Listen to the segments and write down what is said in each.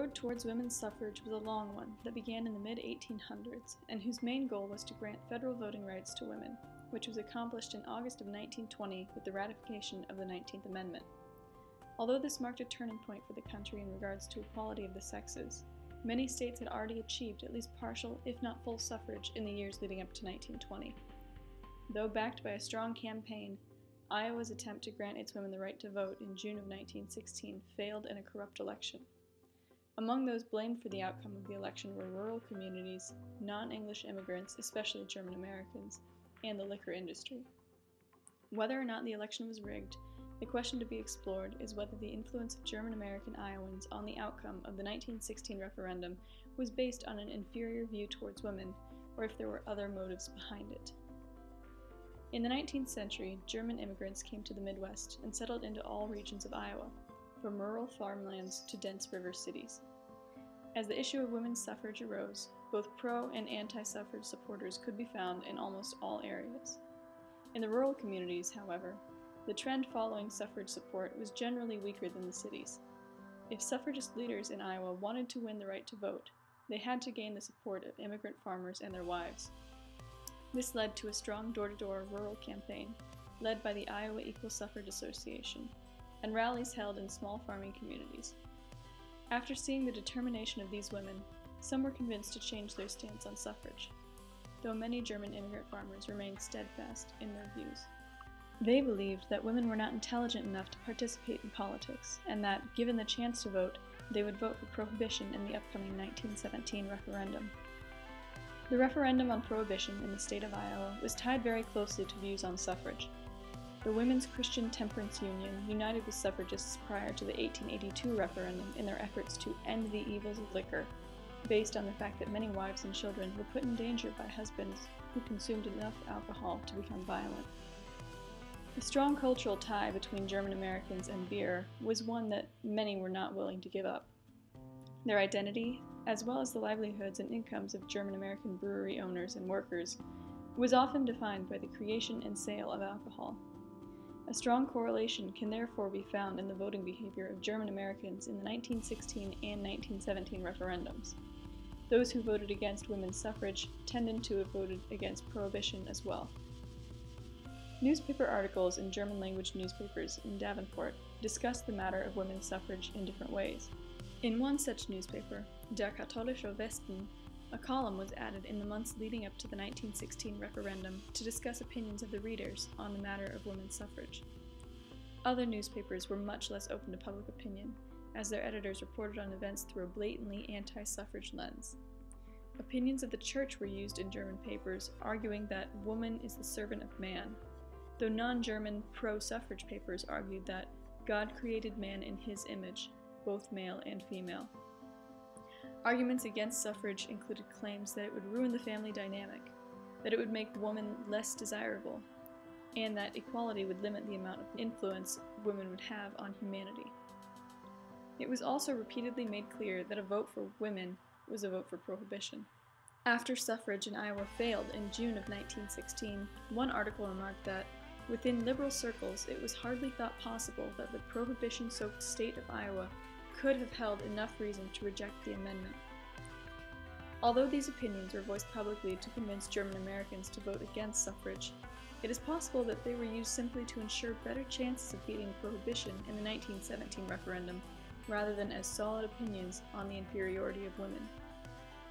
road towards women's suffrage was a long one that began in the mid-1800s and whose main goal was to grant federal voting rights to women, which was accomplished in August of 1920 with the ratification of the 19th Amendment. Although this marked a turning point for the country in regards to equality of the sexes, many states had already achieved at least partial, if not full suffrage in the years leading up to 1920. Though backed by a strong campaign, Iowa's attempt to grant its women the right to vote in June of 1916 failed in a corrupt election. Among those blamed for the outcome of the election were rural communities, non-English immigrants, especially German Americans, and the liquor industry. Whether or not the election was rigged, the question to be explored is whether the influence of German American Iowans on the outcome of the 1916 referendum was based on an inferior view towards women, or if there were other motives behind it. In the 19th century, German immigrants came to the Midwest and settled into all regions of Iowa, from rural farmlands to dense river cities. As the issue of women's suffrage arose, both pro- and anti-suffrage supporters could be found in almost all areas. In the rural communities, however, the trend following suffrage support was generally weaker than the cities. If suffragist leaders in Iowa wanted to win the right to vote, they had to gain the support of immigrant farmers and their wives. This led to a strong door-to-door rural campaign, led by the Iowa Equal Suffrage Association, and rallies held in small farming communities. After seeing the determination of these women, some were convinced to change their stance on suffrage, though many German immigrant farmers remained steadfast in their views. They believed that women were not intelligent enough to participate in politics, and that, given the chance to vote, they would vote for prohibition in the upcoming 1917 referendum. The referendum on prohibition in the state of Iowa was tied very closely to views on suffrage. The Women's Christian Temperance Union united with suffragists prior to the 1882 referendum in their efforts to end the evils of liquor, based on the fact that many wives and children were put in danger by husbands who consumed enough alcohol to become violent. The strong cultural tie between German Americans and beer was one that many were not willing to give up. Their identity, as well as the livelihoods and incomes of German American brewery owners and workers, was often defined by the creation and sale of alcohol. A strong correlation can therefore be found in the voting behavior of German Americans in the 1916 and 1917 referendums. Those who voted against women's suffrage tended to have voted against prohibition as well. Newspaper articles in German-language newspapers in Davenport discussed the matter of women's suffrage in different ways. In one such newspaper, Der Katholische Westen, a column was added in the months leading up to the 1916 referendum to discuss opinions of the readers on the matter of women's suffrage. Other newspapers were much less open to public opinion, as their editors reported on events through a blatantly anti-suffrage lens. Opinions of the church were used in German papers, arguing that woman is the servant of man, though non-German pro-suffrage papers argued that God created man in his image, both male and female. Arguments against suffrage included claims that it would ruin the family dynamic, that it would make woman less desirable, and that equality would limit the amount of influence women would have on humanity. It was also repeatedly made clear that a vote for women was a vote for prohibition. After suffrage in Iowa failed in June of 1916, one article remarked that, within liberal circles, it was hardly thought possible that the prohibition-soaked state of Iowa could have held enough reason to reject the amendment. Although these opinions were voiced publicly to convince German Americans to vote against suffrage, it is possible that they were used simply to ensure better chances of beating prohibition in the 1917 referendum, rather than as solid opinions on the inferiority of women.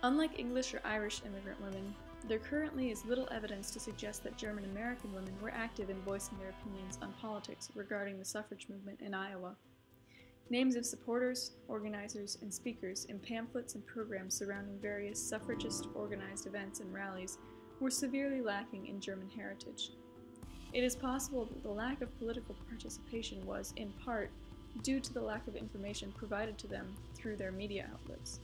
Unlike English or Irish immigrant women, there currently is little evidence to suggest that German American women were active in voicing their opinions on politics regarding the suffrage movement in Iowa. Names of supporters, organizers, and speakers in pamphlets and programs surrounding various suffragist-organized events and rallies were severely lacking in German heritage. It is possible that the lack of political participation was, in part, due to the lack of information provided to them through their media outlets.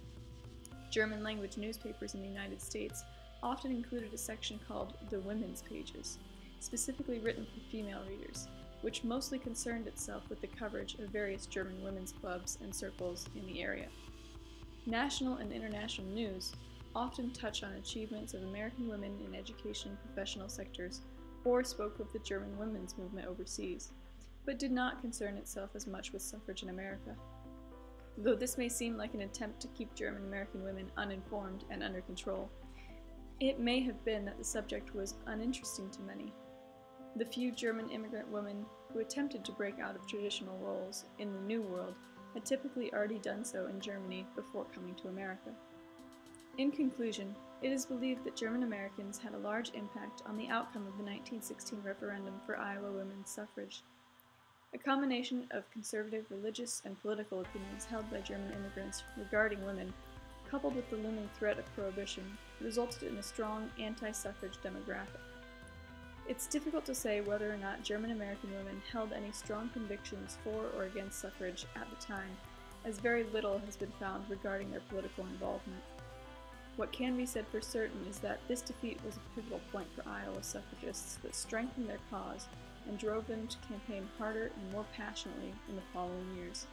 German-language newspapers in the United States often included a section called the Women's Pages, specifically written for female readers, which mostly concerned itself with the coverage of various German women's clubs and circles in the area. National and international news often touch on achievements of American women in education and professional sectors, or spoke of the German women's movement overseas, but did not concern itself as much with suffrage in America. Though this may seem like an attempt to keep German American women uninformed and under control, it may have been that the subject was uninteresting to many. The few German immigrant women who attempted to break out of traditional roles in the New World had typically already done so in Germany before coming to America. In conclusion, it is believed that German Americans had a large impact on the outcome of the 1916 referendum for Iowa women's suffrage. A combination of conservative religious and political opinions held by German immigrants regarding women, coupled with the looming threat of prohibition, resulted in a strong anti-suffrage demographic. It's difficult to say whether or not German American women held any strong convictions for or against suffrage at the time, as very little has been found regarding their political involvement. What can be said for certain is that this defeat was a pivotal point for Iowa suffragists that strengthened their cause and drove them to campaign harder and more passionately in the following years.